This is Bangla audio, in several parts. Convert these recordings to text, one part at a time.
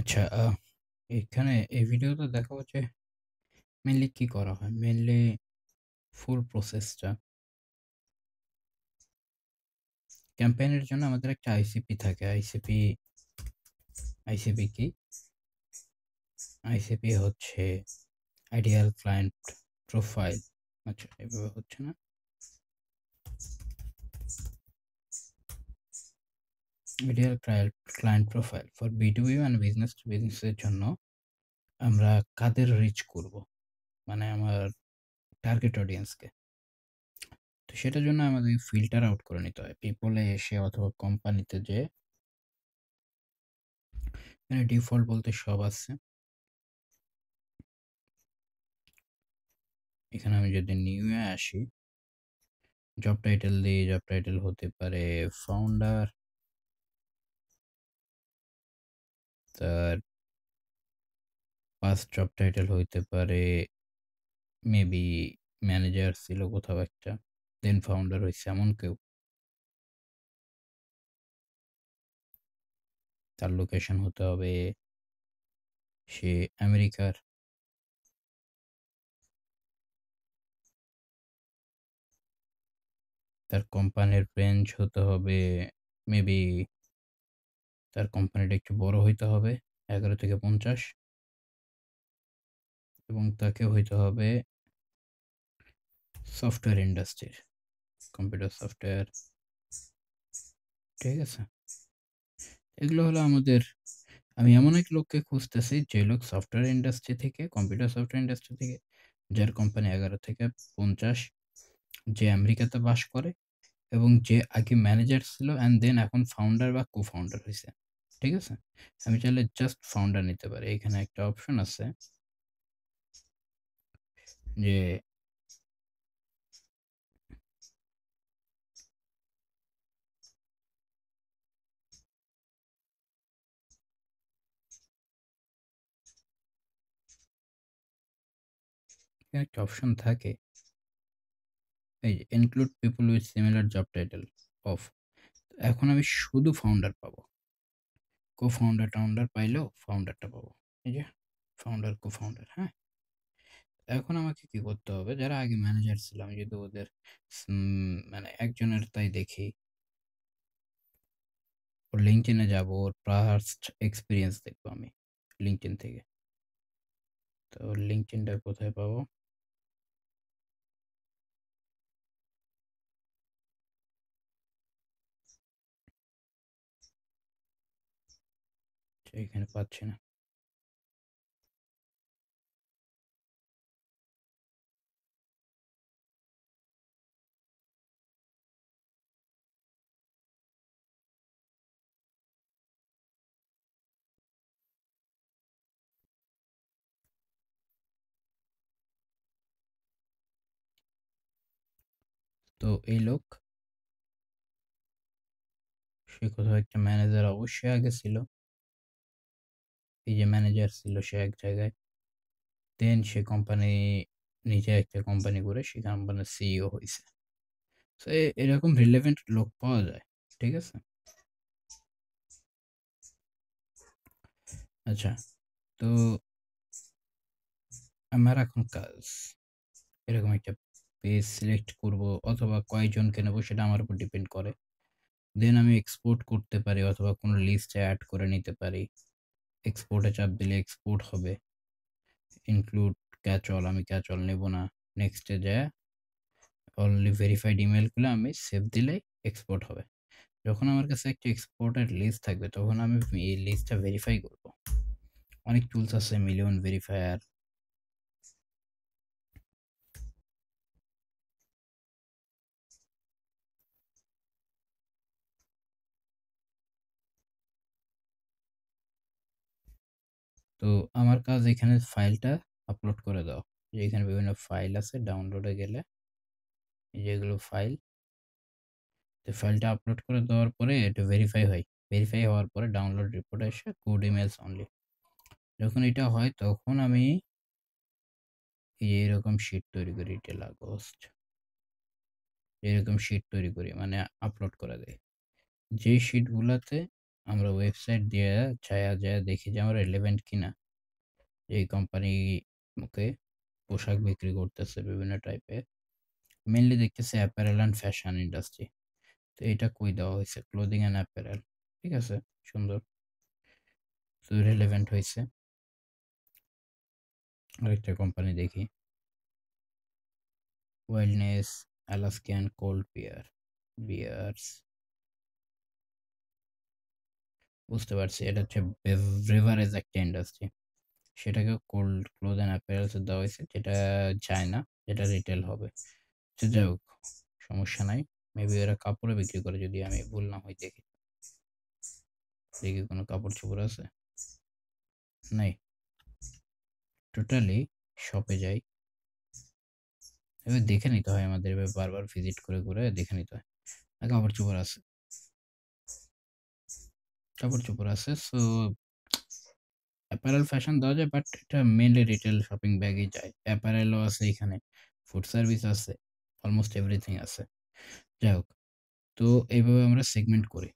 আচ্ছা, এখানে এই ভিডিওতে দেখাবো যে মেইনলি কি করা হয়। মেইনলি ফুল প্রসেসটা ক্যাম্পেইনের জন্য আমাদের একটা আইসিপি থাকে। আইসিপি কি? আইসিপি হচ্ছে আইডিয়াল ক্লায়েন্ট প্রোফাইল। আচ্ছা, এভাবে হচ্ছে না। Ideal client profile for B2B মানে বিজনেস টু বিজনেসের জন্য আমরা কাদের রিচ করব? মানে আমার টার্গেট অডিয়েন্সকে। তো সেটার জন্য আমাদের ফিল্টার আউট করে নিতে হয়। পিপলে এসে অথবা কোম্পানিতে যেয়ে এখানে ডিফল্ট বলতে সব আছে। এখানে আমি যদি নিউ এ আসি, জব টাইটেল দিই। জব টাইটেল হতে পারে ফাউন্ডার, তার ফার্স্ট জব টাইটেল হইতে পারে মেবি ম্যানেজার ছিল কোথাও একটা, দেন ফাউন্ডার হয়েছে এমন কেউ। তার লোকেশন হতে হবে সে আমেরিকার। তার কোম্পানির রেঞ্জ হতে হবে মেবি, তার কোম্পানিটা একটু বড় হইতে হবে 11 থেকে 50, এবং তাকে হইতে হবে সফটওয়্যার ইন্ডাস্ট্রির, কম্পিউটার সফটওয়্যার। ঠিক আছে, এগুলো হলো আমাদের। আমি এমন এক লোককে খুঁজতেছি যে লোক সফটওয়্যার ইন্ডাস্ট্রি থেকে, কম্পিউটার সফটওয়্যার ইন্ডাস্ট্রি থেকে, যার কোম্পানি 11 থেকে 50, যে আমেরিকাতে বাস করে এবং যে আগে ম্যানেজার ছিল অ্যান্ড দেন এখন ফাউন্ডার বা কো ফাউন্ডার হয়েছে। ঠিক আছে, আমি চাইলে জাস্ট ফাউন্ডার নিতে পারি। এখানে একটা অপশন আছে যে এখানে একটা অপশন থাকে, এই যে include people with similar job title of. এখন আমি শুধু ফাউন্ডার পাবো, কো ফাউন্ডার টাউন্ডার পাইলেও ফাউন্ডারটা পাবো। এই যে ফাউন্ডার, কো ফাউন্ডার। হ্যাঁ, এখন আমাকে কি করতে হবে? যারা আগে ম্যানেজার ছিল আমি যদি ওদের মানে একজনের তাই দেখি, ওর লিঙ্কডইনে যাব, ওর পাস্ট এক্সপিরিয়েন্স দেখবো আমি লিঙ্কডইন থেকে। তো ওর লিঙ্কডইনটা কোথায় পাবো? এখানে পাচ্ছি না। তো এই লোক, সে কোথাও একটা ম্যানেজার অবশ্যই আগে ছিল। এই যে ম্যানেজার ছিল সে এক জায়গায়, দেন সে কোম্পানি, নিজে একটা কোম্পানি করে সে কোম্পানির সিইও হয়েছে। তো এরকম রিলেভেন্ট লোক পাওয়া যায়। ঠিক আছে, আচ্ছা। তো আমার এখন কাজ এরকম একটা পেজ সিলেক্ট করব অথবা কয়জনকে নেবো সেটা আমার উপর ডিপেন্ড করে। দেন আমি এক্সপোর্ট করতে পারি অথবা কোনো লিস্টে অ্যাড করে নিতে পারি। এক্সপোর্টে চাপ দিলে এক্সপোর্ট হবে। ইনক্লুড ক্যাচঅল, আমি ক্যাচঅল নেব না। নেক্সটে যায় অনলি ভেরিফাইড ইমেলগুলো আমি সেভ দিলেই এক্সপোর্ট হবে। যখন আমার কাছে একটা এক্সপোর্টের লিস্ট থাকবে তখন আমি এই লিস্টটা ভেরিফাই করব। অনেক টুলস আছে, মিলিয়ন ভেরিফায়ার। তো আমার কাজ এখানে ফাইলটা আপলোড করে দাও। যে এখানে বিভিন্ন ফাইল আছে, ডাউনলোডে গেলে এই যেগুলো ফাইল, তো ফাইলটা আপলোড করে দেওয়ার পরে এটা ভেরিফাই হয়। ভেরিফাই হওয়ার পরে ডাউনলোড রিপোর্ট আসে গুড ইমেলস অনলি। যখন এটা হয় তখন আমি এই যে এরকম শিট তৈরি করি, টেল আগস্ট, এরকম শিট তৈরি করি মানে আপলোড করে দেয়। যে শিটগুলোতে আমরা ওয়েবসাইট দিয়ে যায় দেখি যে আমরা রিলেভেন্ট কিনা। এই কোম্পানি ওকে পোশাক বিক্রি করতেছে বিভিন্ন টাইপের। মেইনলি দেখতেছি অ্যাপারেল অ্যান্ড ফ্যাশন ইন্ডাস্ট্রি। তো এটা কই দেওয়া হয়েছে? Clothing and apparel. ঠিক আছে, সুন্দর। তো রিলেভেন্ট হয়েছে। আরেকটা কোম্পানি দেখি, ওয়েলনেস, আলাস্কান কোল্ড বিয়ার্স। বুঝতে পারছি, এটা হচ্ছে বেভারেজ একটা ইন্ডাস্ট্রি। সেটাকে কোল্ড ক্লোথ অ্যান্ড অ্যাপারেলস দেওয়া হয়েছে, যেটা যায় না, যেটা রিটেল হবে। তো যাই হোক, সমস্যা নাই। মেবি ওরা কাপড়ে বিক্রি করে, যদি আমি ভুল না হই। দেখি দেখি কোনো কাপড় চোপড় আছে, নাই। টোটালি শপে যাই, এবার দেখে নিতে হয় আমাদের, এবার বারবার ভিজিট করে করে দেখে নিতে হয়। কাপড় চোপড় আছে, কাপড় চোপড় আছে। সো অ্যাপারেল ফ্যাশন দেওয়া যায়, বাট এটা মেনলি রিটেল শপিং ব্যাগই যায়। অ্যাপারেলও আছে এখানে, ফুড সার্ভিস আছে, অলমোস্ট এভরিথিং আছে। যাই হোক, তো এইভাবে আমরা সেগমেন্ট করি।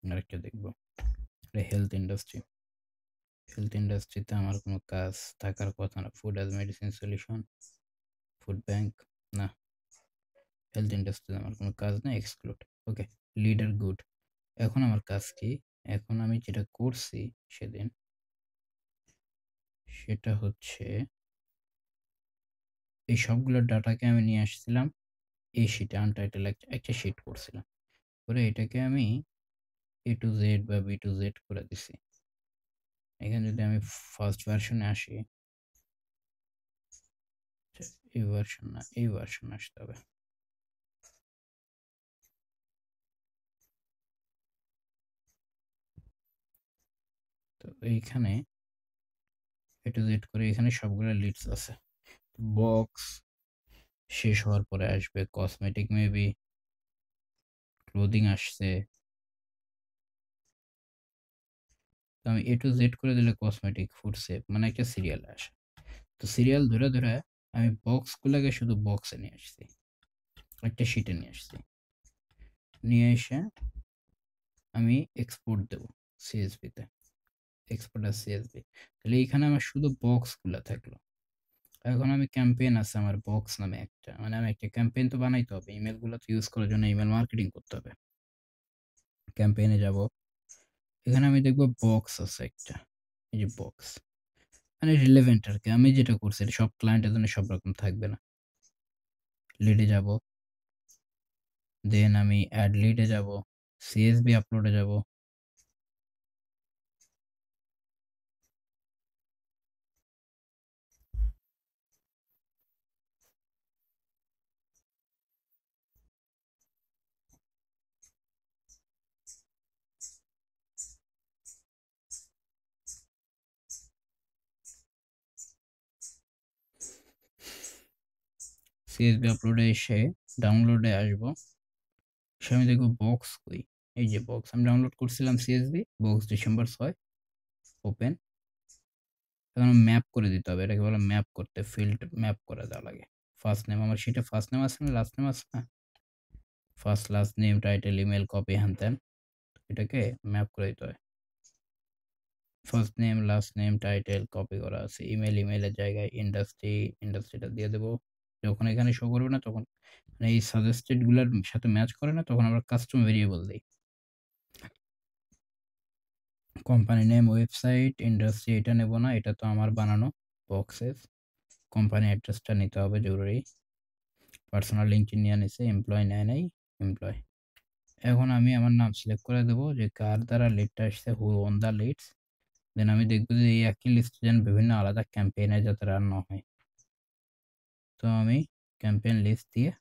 আরেকটা দেখবো, হেলথ ইন্ডাস্ট্রি। হেলথ ইন্ডাস্ট্রিতে আমার কোনো কাজ থাকার কথা না। Food as medicine solution, food bank, না। হেলথ ইন্ডাস্ট্রিতে আমার কোনো কাজ নেই, এক্সক্লুড। ওকে, লিডার গুড। এখন আমার কাজ কি? এখন আমি যেটা করছি সেদিন, সেটা হচ্ছে এই সবগুলো ডাটাকে আমি নিয়ে আসছিলাম এই শিটে, আনটাইটেল একটা শিট করছিলাম। করে এটাকে আমি এ টু জেড বা বি টু জেড করে দিছি। এখানে যদি আমি ফার্স্ট ভার্সনে আসি, এই ভার্সন না, এই ভার্সন আসতে হবে। তো এইখানে এ টু জেড করে এখানে সবগুলো লিডস আছে। বক্স শেষ হওয়ার পরে আসবে কসমেটিক, মেবি ক্লোদিং আসছে। তো আমি এ টু জেড করে দিলে কসমেটিক, ফুড সেফ, মানে একটা সিরিয়াল আসে। তো সিরিয়াল ধরে ধরে আমি বক্সগুলোকে শুধু বক্সে নিয়ে আসছি, একটা শিটে নিয়ে আসছি। নিয়ে এসে আমি এক্সপোর্ট দেবো সিএসভিতে, এক্সপোর্ট আর সিএসভি। তাহলে এইখানে আমার শুধু বক্সগুলো থাকলো। এখন আমি ক্যাম্পেইন আছে আমার বক্স নামে একটা, মানে আমি একটা ক্যাম্পেইন তো বানাইতে হবে, ইমেলগুলো তো ইউজ করার জন্য ইমেল মার্কেটিং করতে হবে। ক্যাম্পেইনে যাব, এখানে আমি দেখবো বক্স আছে একটা, এই যে বক্স, মানে রিলেভেন্ট আর কি। আমি যেটা করছি এটা সব ক্লায়েন্টের জন্য সব রকম থাকবে না। লিডে যাব, দেন আমি অ্যাড লিডে যাব, সিএসবি আপলোডে যাব। সিএসবি আপলোডে এসে ডাউনলোডে আসবো, সে আমি দেখবো বক্স কই। এই যে বক্স আমি ডাউনলোড করছিলাম, সিএসবি বক্স ডিসেম্বর 6, ওপেন। এখন ম্যাপ করে দিতে হবে, এটাকে বলে ম্যাপ করতে, ফিল্ড ম্যাপ করে দেওয়া লাগে। ফার্স্ট নেম, আমার সেটা ফার্স্ট নেম আছে না, লাস্ট নেম আছে না, first last name title email copy হ্যান ত্যান, এটাকে ম্যাপ করে দিতে হয়। First name last name title copy করা আছে, ইমেলের জায়গায় ইন্ডাস্ট্রিটা দিয়ে দেবো। যখন এখানে শো করবে না তখন, মানে এই সাজেস্টেড গুলার সাথে ম্যাচ করে না, তখন আমরা কাস্টম ভেরিয়েবল দিই। কোম্পানি নেম, ওয়েবসাইট, ইন্ডাস্ট্রি এটা নেব না, এটা তো আমার বানানো বক্সেস। কোম্পানি অ্যাড্রেসটা নিতে হবে জরুরি। পার্সোনাল লিঙ্কডইন নিয়ে নিছে, এমপ্লয় নেয় নাই, এমপ্লয়। এখন আমি আমার নাম সিলেক্ট করে দেবো যে কার দ্বারা লিডটা আসছে, হু অন দ্য লিডস। দেন আমি দেখবো যে এই একই লিস্ট যেন বিভিন্ন আলাদা ক্যাম্পেইনে যাতে রান না হয়। তো আমি ক্যাম্পেইন লিস্ট দিয়ে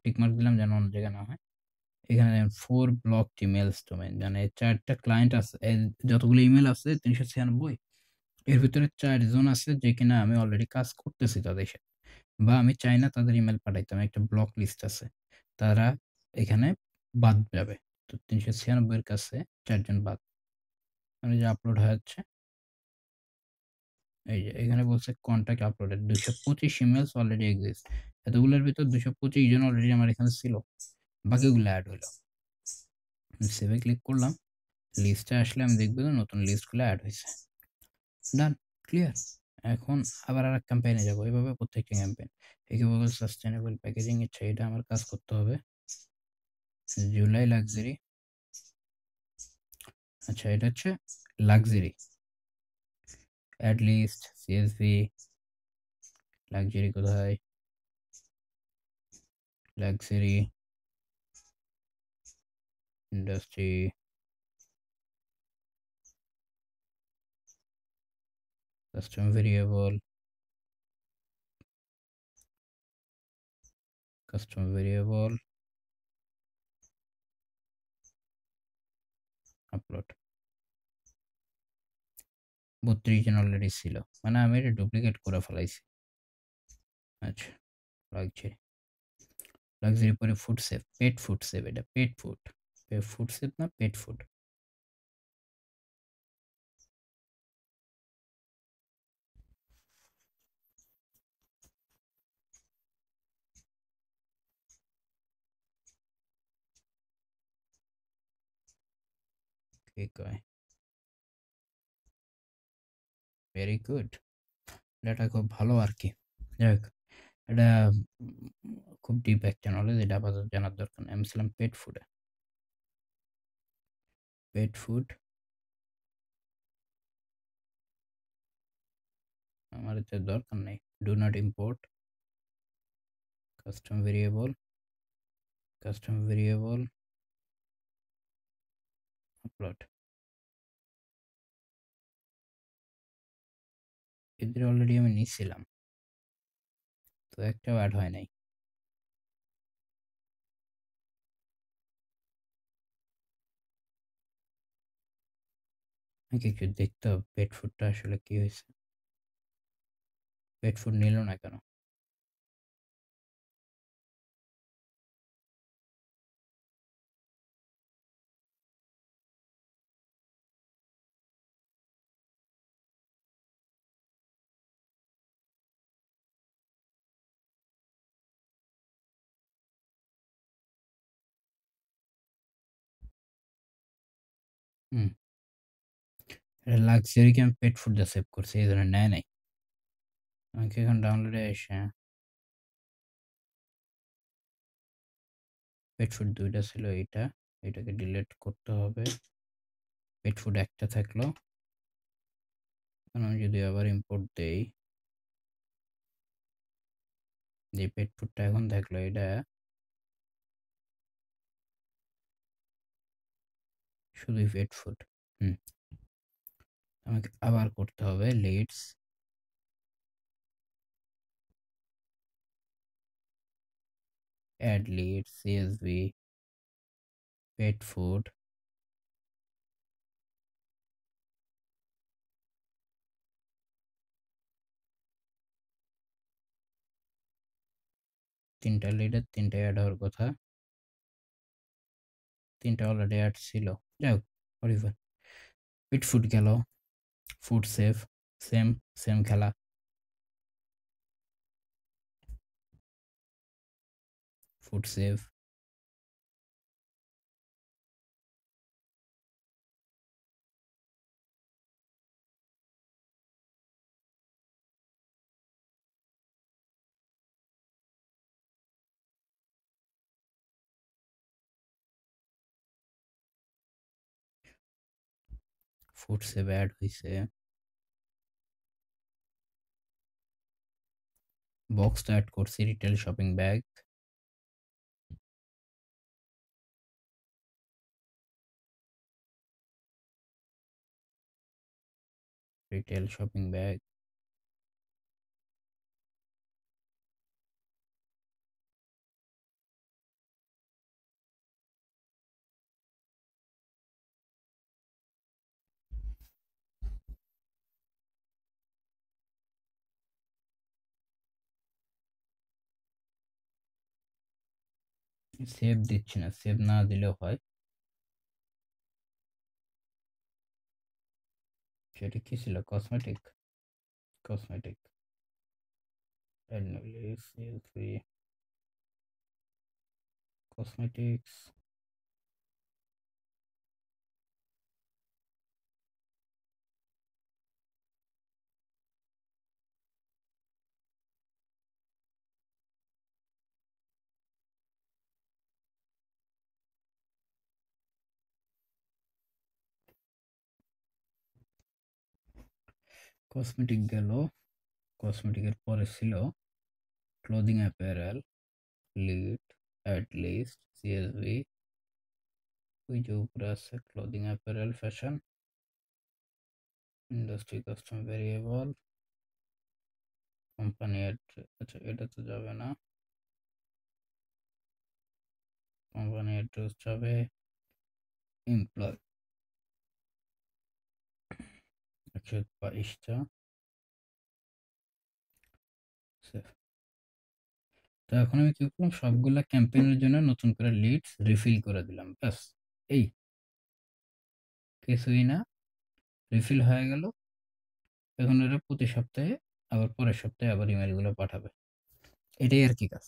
টিক মার্ক দিলাম যেন অন্য জায়গায় না হয়। এখানে 4 ব্লক ইমেলস ডোমেইন, মানে 4টা ক্লায়েন্ট আছে, যতগুলো ইমেল আছে 396, এর ভিতরে 4 জন আছে যে কিনা আমি অলরেডি কাজ করতেছি তাদের সাথে, বা আমি চাই না তাদের ইমেল পাঠাইতে, আমি একটা ব্লক লিস্ট আছে, তারা এখানে বাদ যাবে। তো 396 এর কাছে 4 জন বাদ। মানে যে আপলোড হয়ে যাচ্ছে, এই যে এখানে বলছে contact uploaded, 225 emails already exist. এতগুলোর ভিতর 225 জন অলরেডি আমার এখানে ছিল, বাকিগুলো অ্যাড হলো। সেভে ক্লিক করলাম। লিস্টে আসলে আমি দেখব যে নতুন লিস্টগুলো এড হইছে। ডান, ক্লিয়ার। এখন আবার আরেক ক্যাম্পেইনে যাবো। এভাবে প্রত্যেকটা ক্যাম্পেইন। একে বলে সাস্টেইনেবল প্যাকেজিং। আচ্ছা, এটা আমার কাজ করতে হবে। July luxury. আচ্ছা, এটা হচ্ছে luxury. Add list, CSV, luxury কোথায়? Luxury, industry, custom variable, custom variable, upload. ৩২ জন অলরেডি ছিল। মানে আমি এটা ডুপ্লিকেট করে ফেলাইছি। আচ্ছা, লাক্সারি। লাক্সারি পরে food save, pet food save, এটা পেট ফুড। ফুড সেভ না, পেট ফুড। কে কয়? Very good. এটা খুব ভালো আরকি। যাই হোক, এটা খুব ডিপ একটা নলেজ। এটা আপাতত জানার দরকার নেই। আমি ছিলাম পেট ফুডে। পেট ফুড আমার এতে দরকার নেই। Do not import, custom variable, custom variable, upload. এদের অলরেডি আমি নিচ্ছিলাম, তো একটাও অ্যাড হয় নাই। আমাকে একটু দেখতে হবে পেট ফুডটা আসলে কি হয়েছে। পেট ফুড নিল না কেন? হুম, এটা লাক্সারিকে আমি পেট ফুড দিয়ে সেভ করছি, এই জন্য নেয় নাই। আমাকে এখন ডাউনলোডে এসে পেট ফুড ২ টা ছিল, এটাকে ডিলিট করতে হবে। পেট ফুড একটা থাকলো। এখন আমি যদি আবার ইম্পোর্ট দেই, যে পেট ফুডটা এখন থাকলো, এটা শুধুই পেট ফুড। হুম, আমাকে আবার করতে হবে leads, add leads, CSV, pet food. তিনটা লিডের তিনটা অ্যাড হওয়ার কথা, তিনটা অলরেডি অ্যাড ছিল। যাই হোক, হরিফার। পেট ফুড গেল, ফুড সেভ, সেম সেম খেলা। Food save, food save add হয়েছে। বক্সটা অ্যাড করছি, retail shopping bag, retail shopping bag. Save দিচ্ছি না, সেভ না দিলেও হয়। সেটা কি ছিল? Cosmetic, cosmetic, CSV, cosmetics, cosmetic গেল, কসমেটিকের পরে ছিল clothing apparel, lead, at least, CSV, ওই যে উপরে আছে clothing apparel fashion, industry custom variable, company address, আচ্ছা এটা তো যাবে না, কোম্পানি অ্যাড্রেস যাবে, এমপ্লয় 122টা, সেভ। তো এখন আমি কি করলাম, সবগুলা ক্যাম্পেইনের জন্য নতুন করে লিডস রিফিল করে দিলাম, ব্যাস এই কিছুই না, রিফিল হয়ে গেল। এখন এরা প্রতি সপ্তাহে আবার পরের সপ্তাহে আবার ইমেলগুলো পাঠাবে, এটাই আর কি কাজ।